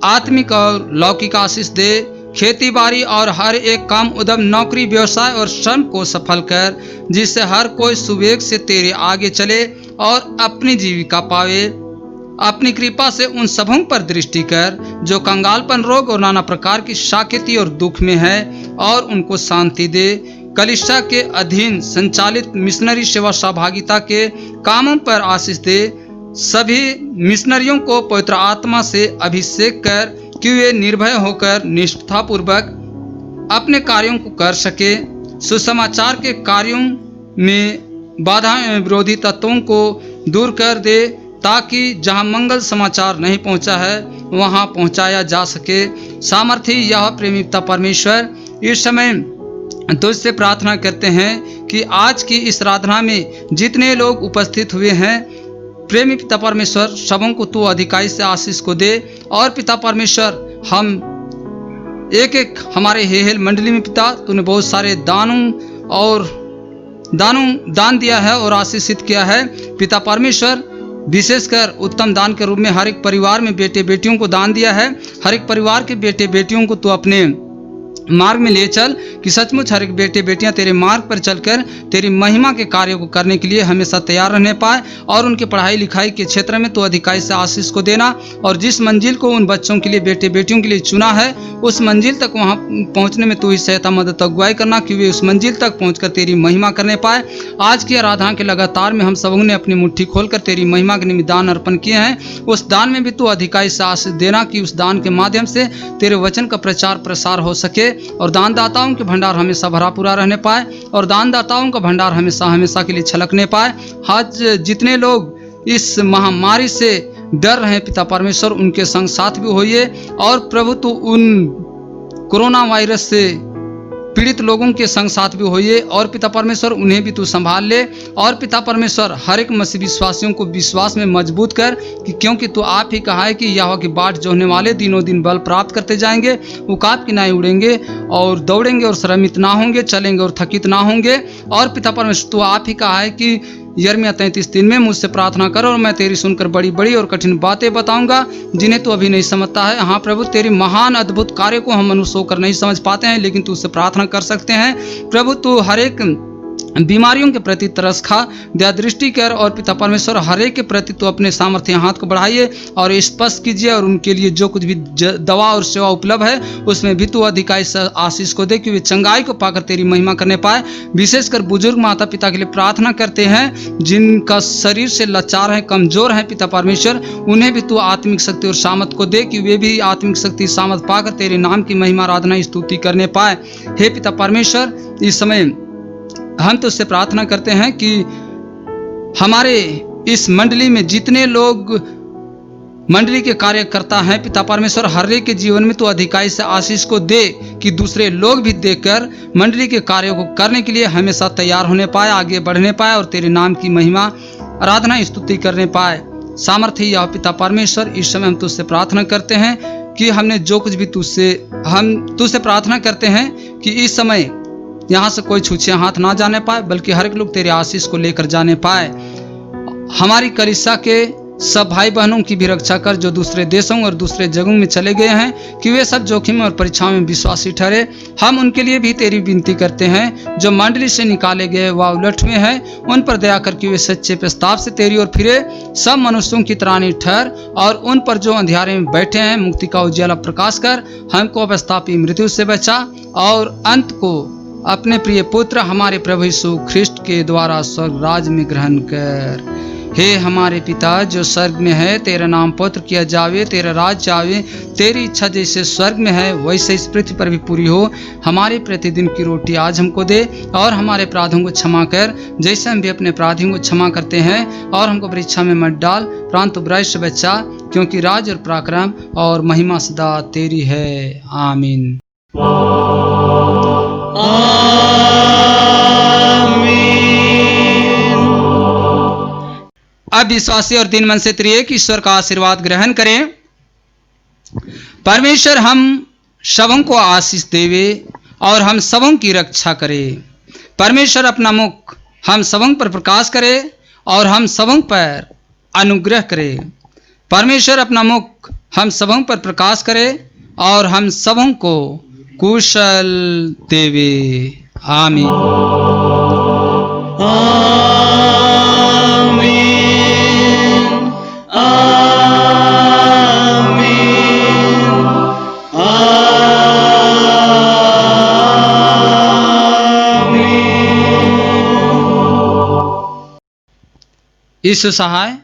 आत्मिक और लौकिक आशीष दे। खेती बाड़ी और हर एक काम, उद्यम, नौकरी, व्यवसाय और श्रम को सफल कर, जिससे हर कोई सुवेग से तेरे आगे चले और अपनी जीविका पावे। अपनी कृपा से उन सबों पर दृष्टि कर जो कंगालपन, रोग और नाना प्रकार की साकेती और दुख में है और उनको शांति दे। कलीसिया के अधीन संचालित मिशनरी सेवा सहभागिता के कामों पर आशीष दे। सभी मिशनरियों को पवित्र आत्मा से अभिषेक कर कि वे निर्भय होकर निष्ठापूर्वक अपने कार्यों को कर सके। सुसमाचार के कार्यों में बाधा एवं विरोधी तत्वों को दूर कर दे ताकि जहां मंगल समाचार नहीं पहुंचा है वहां पहुंचाया जा सके। सामर्थी यह प्रेमी पिता परमेश्वर, इस समय तुझसे प्रार्थना करते हैं कि आज की इस आराधना में जितने लोग उपस्थित हुए हैं, प्रेमी पिता परमेश्वर, सबों को तू अधिकाई से आशीष को दे। और पिता परमेश्वर, हम एक एक हमारे हेहेल मंडली में पिता, तूने बहुत सारे दान दिया है और आशीषित किया है। पिता परमेश्वर, विशेषकर उत्तम दान के रूप में हर एक परिवार में बेटे बेटियों को दान दिया है। हर एक परिवार के बेटे बेटियों को तू अपने मार्ग में ले चल कि सचमुच हर एक बेटे बेटियां तेरे मार्ग पर चलकर तेरी महिमा के कार्यों को करने के लिए हमेशा तैयार रहने पाए और उनके पढ़ाई लिखाई के क्षेत्र में तो अधिकाई से आशीष को देना। और जिस मंजिल को उन बच्चों के लिए, बेटे बेटियों के लिए चुना है, उस मंजिल तक वहां पहुंचने में तू ही सहायता, मदद, अगुवाई करना कि वे उस मंजिल तक पहुंचकर तेरी महिमा करने पाए। आज की आराधना के लगातार में हम सबों ने अपनी मुट्ठी खोलकर तेरी महिमा के निमित्त दान अर्पण किए हैं। उस दान में भी तू अधिकाई से आशीष देना कि उस दान के माध्यम से तेरे वचन का प्रचार प्रसार हो सके और दानदाताओं के भंडार हमेशा भरा पूरा रहने पाए और दानदाताओं का भंडार हमेशा हमेशा के लिए छलकने पाए। आज जितने लोग इस महामारी से डर रहे हैं पिता परमेश्वर, उनके संग साथ भी होइए और प्रभु तू उन कोरोना वायरस से पीड़ित लोगों के संग साथ भी होइए और पिता परमेश्वर उन्हें भी तू संभाल ले और पिता परमेश्वर हर एक मसीह विश्वासियों को विश्वास में मजबूत कर कि क्योंकि तू आप ही कहा है कि यहोवा की बाट जोहने वाले दिनों दिन बल प्राप्त करते जाएंगे, उकाब की नाई उड़ेंगे और दौड़ेंगे और श्रमित ना होंगे, चलेंगे और थकित ना होंगे। और पिता परमेश्वर तू आप ही कहा है कि यिर्मयाह 33:3 में मुझसे प्रार्थना कर और मैं तेरी सुनकर बड़ी बड़ी और कठिन बातें बताऊंगा जिन्हें तू अभी नहीं समझता है। हाँ प्रभु, तेरी महान अद्भुत कार्य को हम मनुष्य होकर नहीं समझ पाते हैं, लेकिन तू उससे प्रार्थना कर सकते हैं। प्रभु तू हर एक बीमारियों के प्रति तरस खा, दया दृष्टि कर और पिता परमेश्वर हर एक के प्रति तो अपने सामर्थ्य हाथ को बढ़ाइए और स्पष्ट कीजिए और उनके लिए जो कुछ भी दवा और सेवा उपलब्ध है उसमें भी तू अधिकाई आशीष को दे कि वे चंगाई को पाकर तेरी महिमा करने पाए। विशेषकर बुजुर्ग माता पिता के लिए प्रार्थना करते हैं जिनका शरीर से लाचार है, कमजोर है पिता परमेश्वर, उन्हें भी तू आत्मिक शक्ति और सामर्थ को दे कि वे भी आत्मिक शक्ति सामर्थ पाकर तेरे नाम की महिमा आराधना स्तुति करने पाए। हे पिता परमेश्वर, इस समय हम तो उससे प्रार्थना करते हैं कि हमारे इस मंडली में जितने लोग मंडली के कार्यकर्ता हैं पिता परमेश्वर, हर एक के जीवन में तो अधिकाई से आशीष को दे कि दूसरे लोग भी देखकर मंडली के कार्यों को करने के लिए हमेशा तैयार होने पाए, आगे बढ़ने पाए और तेरे नाम की महिमा आराधना स्तुति करने पाए। सामर्थ्य या पिता परमेश्वर, इस समय हम तुझसे प्रार्थना करते हैं कि हमने जो कुछ भी हम तुझसे प्रार्थना करते हैं कि इस समय यहाँ से कोई छूछे हाथ ना जाने पाए, बल्कि हर एक लोग तेरे आशीष को लेकर जाने पाए। हमारी कलीसिया के सब भाई बहनों की भी रक्षा कर जो दूसरे देशों और दूसरे जगहों में चले गए हैं, कि वे सब जोखिम और परीक्षाओं में विश्वासी ठहरे। हम उनके लिए भी तेरी विनती करते हैं। जो मंडली से निकाले गए व उलट में है, उन पर दया करके वे सच्चे प्रस्ताव से तेरी ओर फिरे, सब मनुष्यों की त्राणी ठहर और उन पर जो अंधियारे में बैठे हैं मुक्ति का उज्ज्वला प्रकाश कर, हमको अवस्थापी मृत्यु से बचा और अंत को अपने प्रिय पुत्र हमारे प्रभु यीशु ख्रिस्ट के द्वारा स्वर्ग राज में ग्रहण कर। हे हमारे पिता जो स्वर्ग में है, तेरा नाम पवित्र किया जावे, तेरा राज्य आवे, तेरी इच्छा जैसे स्वर्ग में है वैसे इस पृथ्वी पर भी पूरी हो। हमारे प्रतिदिन की रोटी आज हमको दे और हमारे अपराधों को क्षमा कर जैसे हम भी अपने अपराधियों को क्षमा करते हैं, और हमको परीक्षा में मत डाल परंतु बुराई से बचा, क्योंकि राज और पराक्रम और महिमा सदा तेरी है। आमीन। अब विश्वासी और दीन मन से त्रिएक ईश्वर का आशीर्वाद ग्रहण करें। परमेश्वर हम सबों को आशीष देवे और हम सबों की रक्षा करे। परमेश्वर अपना मुख हम सबों पर प्रकाश करे और हम सबों पर अनुग्रह करे। परमेश्वर अपना मुख हम सबों पर प्रकाश करे और हम सबों को कुशल देवे। आमीन। यीशु सहाय